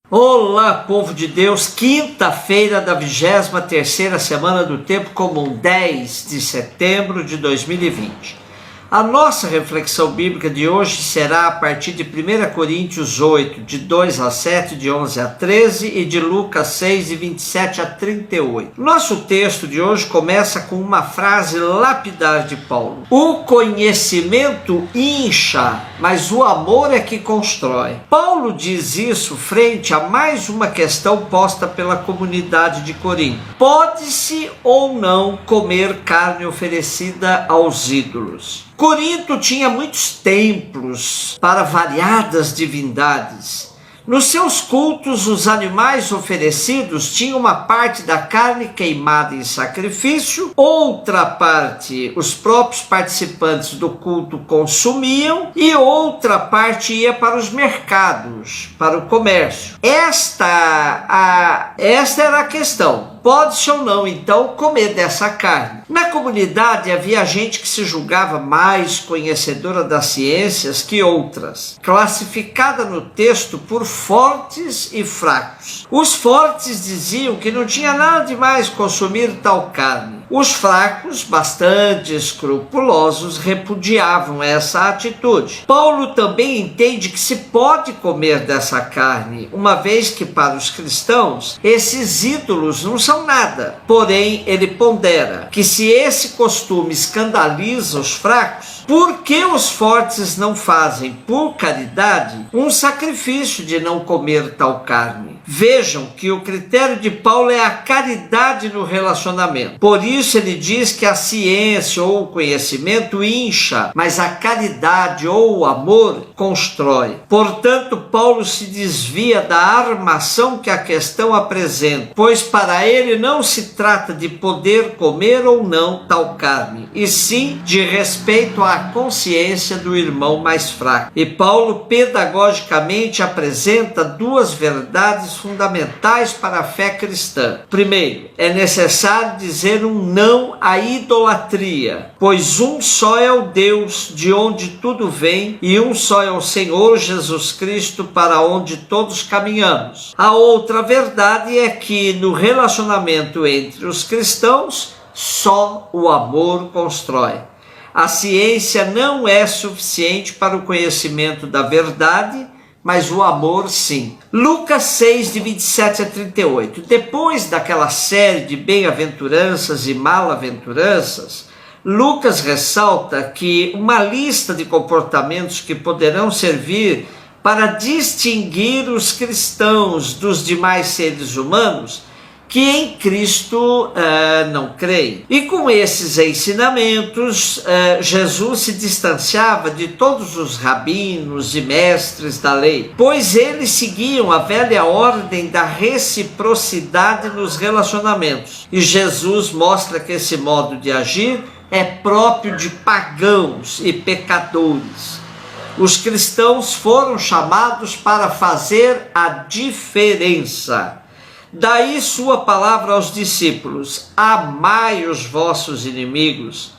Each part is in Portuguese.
Olá, povo de Deus, quinta-feira da 23ª semana do Tempo Comum, 10 de setembro de 2020. A nossa reflexão bíblica de hoje será a partir de 1 Coríntios 8, de 2 a 7, de 11 a 13 e de Lucas 6, de 27 a 38. Nosso texto de hoje começa com uma frase lapidar de Paulo: o conhecimento incha, mas o amor é que constrói. Paulo diz isso frente a mais uma questão posta pela comunidade de Corinto: pode-se ou não comer carne oferecida aos ídolos? Corinto tinha muitos templos para variadas divindades. Nos seus cultos, os animais oferecidos tinham uma parte da carne queimada em sacrifício, outra parte os próprios participantes do culto consumiam e outra parte ia para os mercados, para o comércio. Esta era a questão. Pode-se ou não, então, comer dessa carne? Na comunidade havia gente que se julgava mais conhecedora das ciências que outras, classificada no texto por fortes e fracos. Os fortes diziam que não tinha nada de mais consumir tal carne. Os fracos, bastante escrupulosos, repudiavam essa atitude. Paulo também entende que se pode comer dessa carne, uma vez que para os cristãos esses ídolos não são nada. Porém, ele pondera que se esse costume escandaliza os fracos, por que os fortes não fazem, por caridade, um sacrifício de não comer tal carne? Vejam que o critério de Paulo é a caridade no relacionamento. Por isso ele diz que a ciência ou o conhecimento incha, mas a caridade ou o amor constrói. Portanto, Paulo se desvia da armação que a questão apresenta, pois para ele não se trata de poder comer ou não tal carne, e sim de respeito à consciência do irmão mais fraco. E Paulo pedagogicamente apresenta duas verdades fundamentais para a fé cristã. Primeiro, é necessário dizer um não à idolatria, pois um só é o Deus de onde tudo vem e um só é o Senhor Jesus Cristo para onde todos caminhamos. A outra verdade é que no relacionamento entre os cristãos, só o amor constrói. A ciência não é suficiente para o conhecimento da verdade, mas o amor sim. Lucas 6, de 27 a 38. Depois daquela série de bem-aventuranças e mal-aventuranças, Lucas ressalta que uma lista de comportamentos que poderão servir para distinguir os cristãos dos demais seres humanos que em Cristo não creem. E com esses ensinamentos, Jesus se distanciava de todos os rabinos e mestres da lei, pois eles seguiam a velha ordem da reciprocidade nos relacionamentos. E Jesus mostra que esse modo de agir é próprio de pagãos e pecadores. Os cristãos foram chamados para fazer a diferença. Daí sua palavra aos discípulos: amai os vossos inimigos,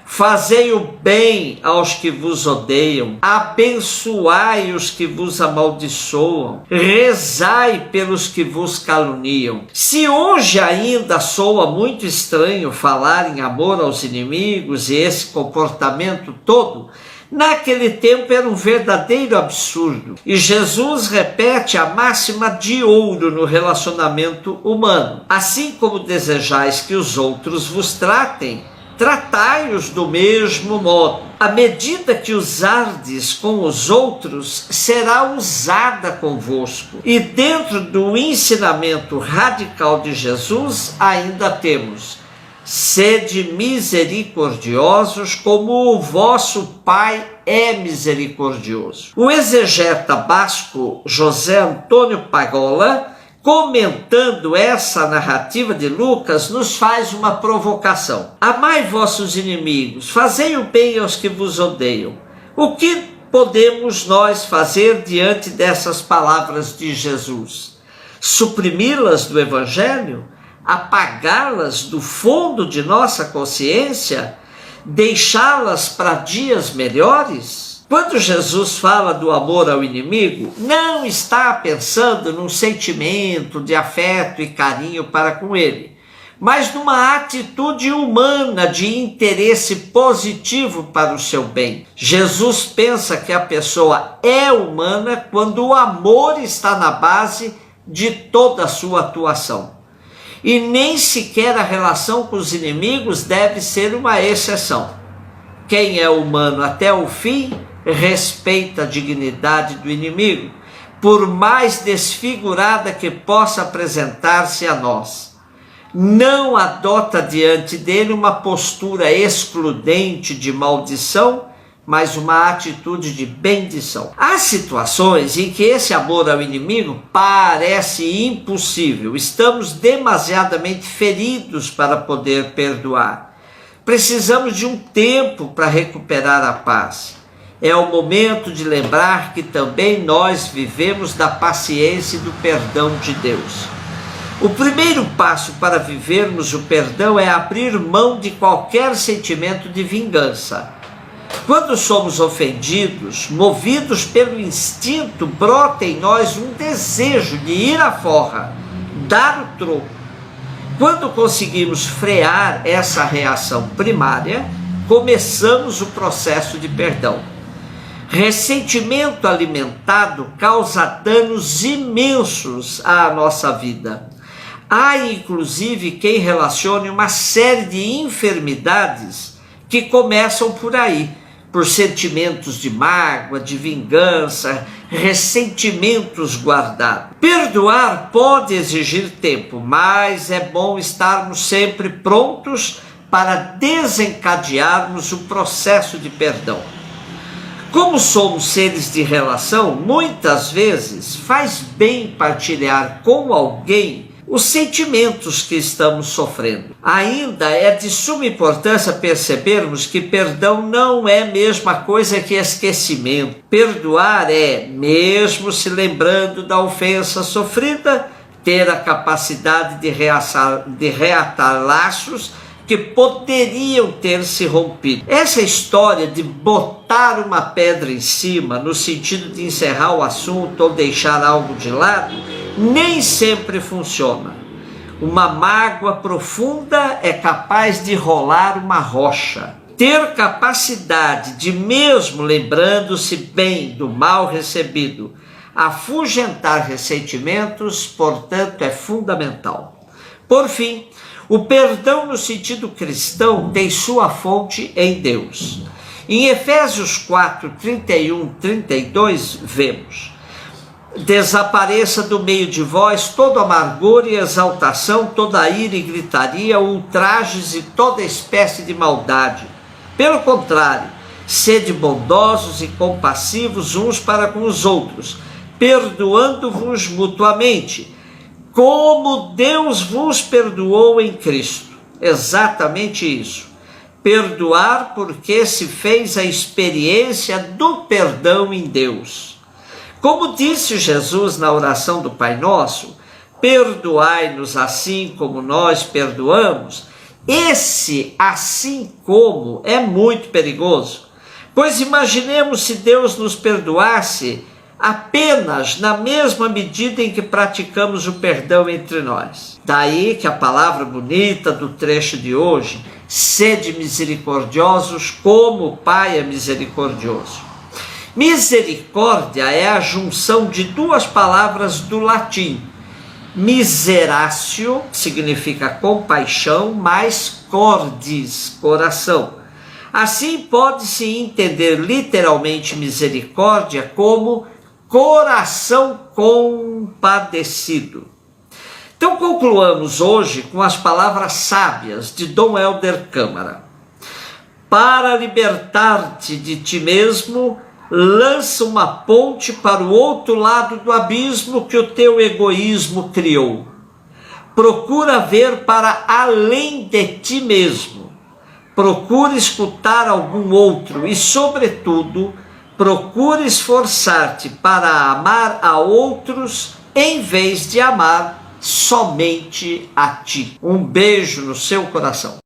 fazei o bem aos que vos odeiam, abençoai os que vos amaldiçoam, rezai pelos que vos caluniam. Se hoje ainda soa muito estranho falar em amor aos inimigos e esse comportamento todo, naquele tempo era um verdadeiro absurdo. E Jesus repete a máxima de ouro no relacionamento humano: assim como desejais que os outros vos tratem, tratai-os do mesmo modo. A medida que usardes com os outros será usada convosco. E dentro do ensinamento radical de Jesus ainda temos: sede misericordiosos como o vosso Pai é misericordioso. O exegeta basco José Antônio Pagola, comentando essa narrativa de Lucas, nos faz uma provocação: amai vossos inimigos, fazei o bem aos que vos odeiam. O que podemos nós fazer diante dessas palavras de Jesus? Suprimi-las do Evangelho? Apagá-las do fundo de nossa consciência? Deixá-las para dias melhores? Quando Jesus fala do amor ao inimigo, não está pensando num sentimento de afeto e carinho para com ele, mas numa atitude humana de interesse positivo para o seu bem. Jesus pensa que a pessoa é humana quando o amor está na base de toda a sua atuação. E nem sequer a relação com os inimigos deve ser uma exceção. Quem é humano até o fim respeita a dignidade do inimigo, por mais desfigurada que possa apresentar-se a nós. Não adota diante dele uma postura excludente de maldição, mas uma atitude de bendição. Há situações em que esse amor ao inimigo parece impossível. Estamos demasiadamente feridos para poder perdoar. Precisamos de um tempo para recuperar a paz. É o momento de lembrar que também nós vivemos da paciência e do perdão de Deus. O primeiro passo para vivermos o perdão é abrir mão de qualquer sentimento de vingança. Quando somos ofendidos, movidos pelo instinto, brota em nós um desejo de ir à forra, dar o troco. Quando conseguimos frear essa reação primária, começamos o processo de perdão. Ressentimento alimentado causa danos imensos à nossa vida. Há inclusive quem relacione uma série de enfermidades que começam por aí, por sentimentos de mágoa, de vingança, ressentimentos guardados. Perdoar pode exigir tempo, mas é bom estarmos sempre prontos para desencadearmos o processo de perdão. Como somos seres de relação, muitas vezes faz bem partilhar com alguém os sentimentos que estamos sofrendo. Ainda é de suma importância percebermos que perdão não é a mesma coisa que esquecimento. Perdoar é, mesmo se lembrando da ofensa sofrida, ter a capacidade de reatar laços que poderiam ter se rompido. Essa história de botar uma pedra em cima, no sentido de encerrar o assunto ou deixar algo de lado, nem sempre funciona. Uma mágoa profunda é capaz de rolar uma rocha. Ter capacidade de, mesmo lembrando-se bem do mal recebido, afugentar ressentimentos, portanto, é fundamental. Por fim, o perdão no sentido cristão tem sua fonte em Deus. Em Efésios 4, 31, 32, vemos: desapareça do meio de vós todo amargor e exaltação, toda ira e gritaria, ultrajes e toda espécie de maldade. Pelo contrário, sede bondosos e compassivos uns para com os outros, perdoando-vos mutuamente, como Deus vos perdoou em Cristo. Exatamente isso. Perdoar porque se fez a experiência do perdão em Deus. Como disse Jesus na oração do Pai Nosso, perdoai-nos assim como nós perdoamos. Esse assim como é muito perigoso, pois imaginemos se Deus nos perdoasse apenas na mesma medida em que praticamos o perdão entre nós. Daí que a palavra bonita do trecho de hoje, sede misericordiosos como o Pai é misericordioso. Misericórdia é a junção de duas palavras do latim. Miseratio significa compaixão, mais cordis, coração. Assim pode-se entender literalmente misericórdia como coração compadecido. Então concluamos hoje com as palavras sábias de Dom Helder Câmara. Para libertar-te de ti mesmo, lança uma ponte para o outro lado do abismo que o teu egoísmo criou. Procura ver para além de ti mesmo. Procura escutar algum outro e, sobretudo, procure esforçar-te para amar a outros em vez de amar somente a ti. Um beijo no seu coração.